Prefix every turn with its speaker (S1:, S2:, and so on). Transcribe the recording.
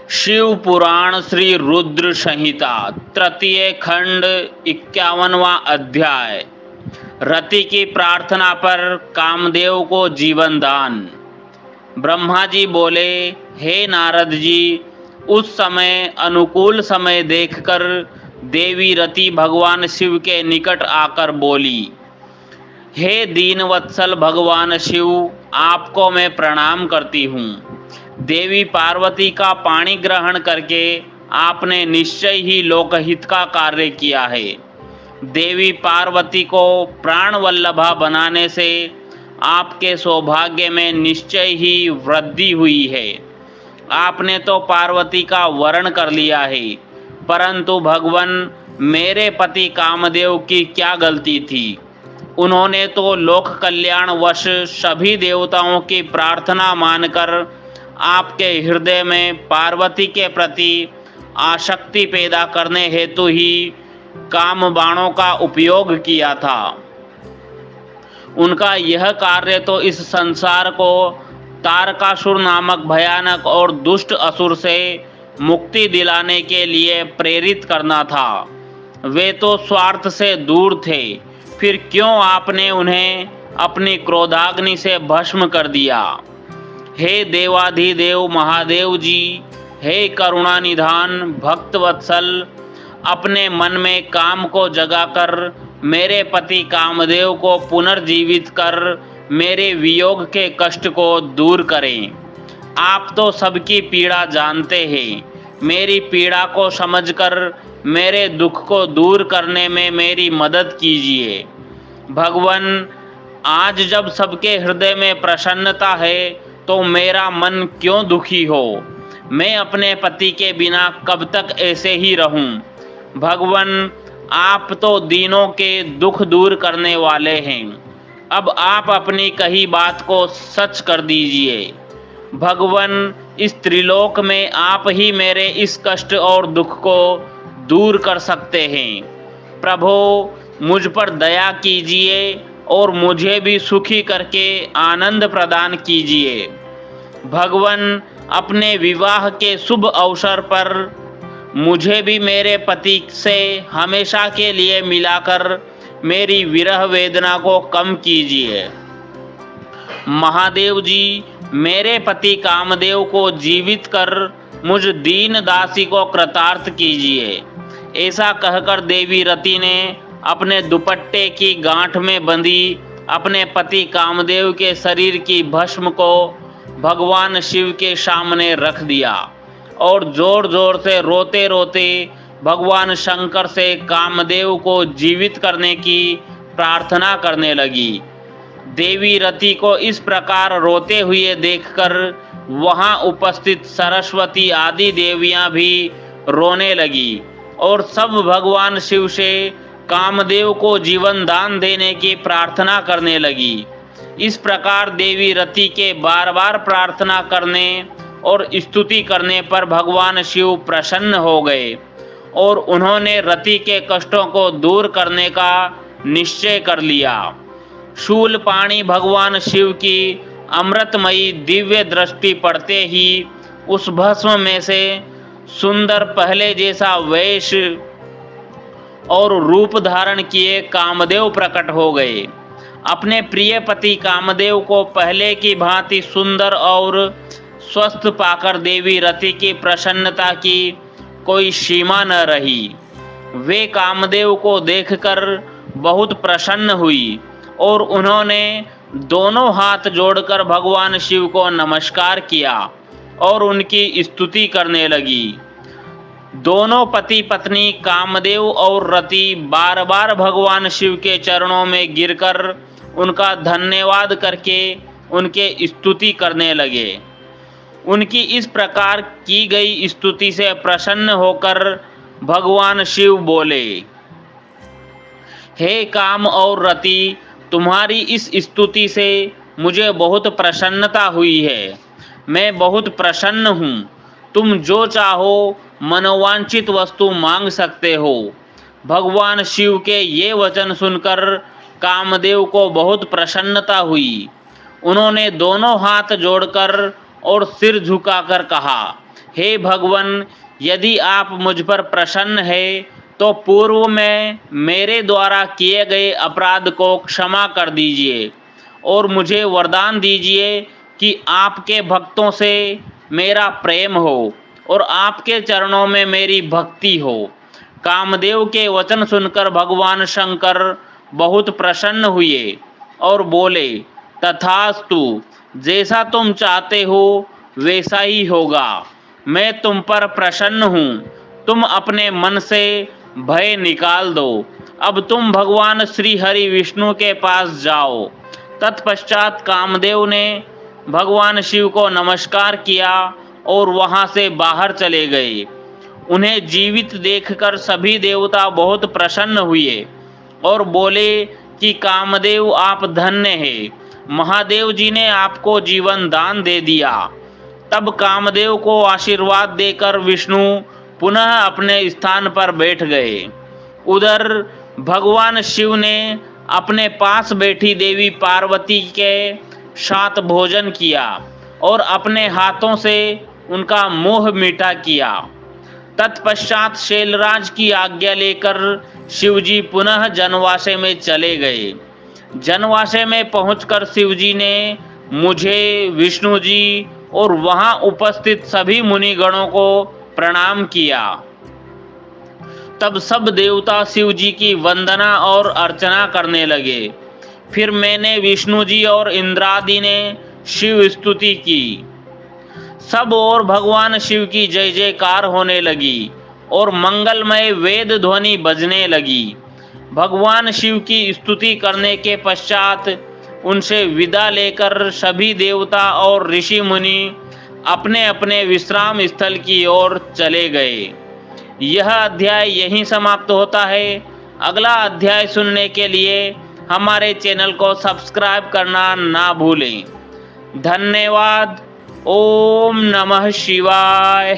S1: शिव पुराण श्री रुद्र संहिता तृतीय खंड 51वां अध्याय। रति की प्रार्थना पर कामदेव को जीवन दान। ब्रह्मा जी बोले, हे नारद जी, उस समय अनुकूल समय देखकर देवी रति भगवान शिव के निकट आकर बोली, हे दीनवत्सल भगवान शिव, आपको मैं प्रणाम करती हूँ। देवी पार्वती का पाणी ग्रहण करके आपने निश्चय ही लोकहित का कार्य किया है। देवी पार्वती को प्राण वल्लभा बनाने से आपके सौभाग्य में निश्चय ही वृद्धि हुई है। आपने तो पार्वती का वरण कर लिया है, परंतु भगवान, मेरे पति कामदेव की क्या गलती थी? उन्होंने तो लोक कल्याण वश सभी देवताओं की प्रार्थना मानकर आपके हृदय में पार्वती के प्रति आसक्ति पैदा करने हेतु ही काम बाणों का उपयोग किया था। उनका यह कार्य तो इस संसार को तारकासुर नामक भयानक और दुष्ट असुर से मुक्ति दिलाने के लिए प्रेरित करना था। वे तो स्वार्थ से दूर थे, फिर क्यों आपने उन्हें अपनी क्रोधाग्नि से भस्म कर दिया? हे देवाधिदेव महादेव जी, हे करुणा निधान भक्त वत्सल, अपने मन में काम को जगाकर मेरे पति कामदेव को पुनर्जीवित कर मेरे वियोग के कष्ट को दूर करें। आप तो सबकी पीड़ा जानते हैं। मेरी पीड़ा को समझकर मेरे दुख को दूर करने में मेरी मदद कीजिए। भगवान, आज जब सबके हृदय में प्रसन्नता है तो मेरा मन क्यों दुखी हो? मैं अपने पति के बिना कब तक ऐसे ही रहूं? भगवान, आप तो दीनों के दुख दूर करने वाले हैं। अब आप अपनी कही बात को सच कर दीजिए। भगवान, इस त्रिलोक में आप ही मेरे इस कष्ट और दुख को दूर कर सकते हैं। प्रभु, मुझ पर दया कीजिए और मुझे भी सुखी करके आनंद प्रदान कीजिए। भगवान, अपने विवाह के शुभ अवसर पर मुझे भी मेरे पति से हमेशा के लिए मिलाकर मेरी विरह वेदना को कम कीजिए। महादेव जी, मेरे पति कामदेव को जीवित कर मुझ दीन दासी को कृतार्थ कीजिए। ऐसा कहकर देवी रति ने अपने दुपट्टे की गांठ में बंधी अपने पति कामदेव के शरीर की भस्म को भगवान शिव के सामने रख दिया और जोर जोर से रोते रोते भगवान शंकर से कामदेव को जीवित करने की प्रार्थना करने लगी। देवी रति को इस प्रकार रोते हुए देखकर वहां उपस्थित सरस्वती आदि देवियां भी रोने लगी और सब भगवान शिव से कामदेव को जीवन दान देने की प्रार्थना करने लगी। इस प्रकार देवी रति के बार बार प्रार्थना करने और स्तुति करने पर भगवान शिव प्रसन्न हो गए और उन्होंने रति के कष्टों को दूर करने का निश्चय कर लिया। शूलपाणी भगवान शिव की अमृतमयी दिव्य दृष्टि पड़ते ही उस भस्म में से सुंदर पहले जैसा वेश और रूप धारण किए कामदेव प्रकट हो गए। अपने प्रिय पति कामदेव को पहले की भांति सुंदर और स्वस्थ पाकर देवी रति की प्रसन्नता की कोई सीमा न रही। वे कामदेव को देखकर बहुत प्रसन्न हुई और उन्होंने दोनों हाथ जोड़कर भगवान शिव को नमस्कार किया और उनकी स्तुति करने लगी। दोनों पति पत्नी कामदेव और रति बार बार भगवान शिव के चरणों में गिरकर उनका धन्यवाद करके उनके स्तुति करने लगे। उनकी इस प्रकार की गई स्तुति से प्रसन्न होकर भगवान शिव बोले, हे काम और रति, तुम्हारी इस स्तुति से मुझे बहुत प्रसन्नता हुई है। मैं बहुत प्रसन्न हूँ। तुम जो चाहो मनोवांछित वस्तु मांग सकते हो। भगवान शिव के ये वचन सुनकर कामदेव को बहुत प्रसन्नता हुई। उन्होंने दोनों हाथ जोड़कर और सिर झुकाकर कहा, हे भगवान, यदि आप मुझ पर प्रसन्न हैं तो पूर्व में मेरे द्वारा किए गए अपराध को क्षमा कर दीजिए और मुझे वरदान दीजिए कि आपके भक्तों से मेरा प्रेम हो और आपके चरणों में मेरी भक्ति हो। कामदेव के वचन सुनकर भगवान शंकर बहुत प्रसन्न हुए और बोले, तथास्तु, जैसा तुम चाहते हो वैसा ही होगा। मैं तुम पर प्रसन्न हूँ। तुम अपने मन से भय निकाल दो। अब तुम भगवान श्री हरि विष्णु के पास जाओ। तत्पश्चात कामदेव ने भगवान शिव को नमस्कार किया और वहां से बाहर चले गए। उन्हें जीवित देखकर सभी देवता बहुत प्रसन्न हुए और बोले कि कामदेव, आप धन्य हैं। महादेव जी ने आपको जीवन दान दे दिया। तब कामदेव को आशीर्वाद देकर विष्णु पुनः अपने स्थान पर बैठ गए। उधर भगवान शिव ने अपने पास बैठी देवी पार्वती के साथ भोजन किया और अपने हाथों से उनका मोह मीठा किया। तत्पश्चात शैलराज की आज्ञा लेकर शिवजी पुनः जनवासे में चले गए। जनवासे में पहुंचकर शिवजी ने मुझे, विष्णु जी और वहां उपस्थित सभी मुनिगणों को प्रणाम किया। तब सब देवता शिव जी की वंदना और अर्चना करने लगे। फिर मैंने, विष्णु जी और इंद्रादि ने शिव स्तुति की। सब और भगवान शिव की जय जयकार होने लगी और मंगलमय वेद ध्वनि बजने लगी। भगवान शिव की स्तुति करने के पश्चात उनसे विदा लेकर सभी देवता और ऋषि मुनि अपने अपने विश्राम स्थल की ओर चले गए। यह अध्याय यहीं समाप्त होता है। अगला अध्याय सुनने के लिए हमारे चैनल को सब्सक्राइब करना ना भूलें। धन्यवाद। ओम नमः शिवाय।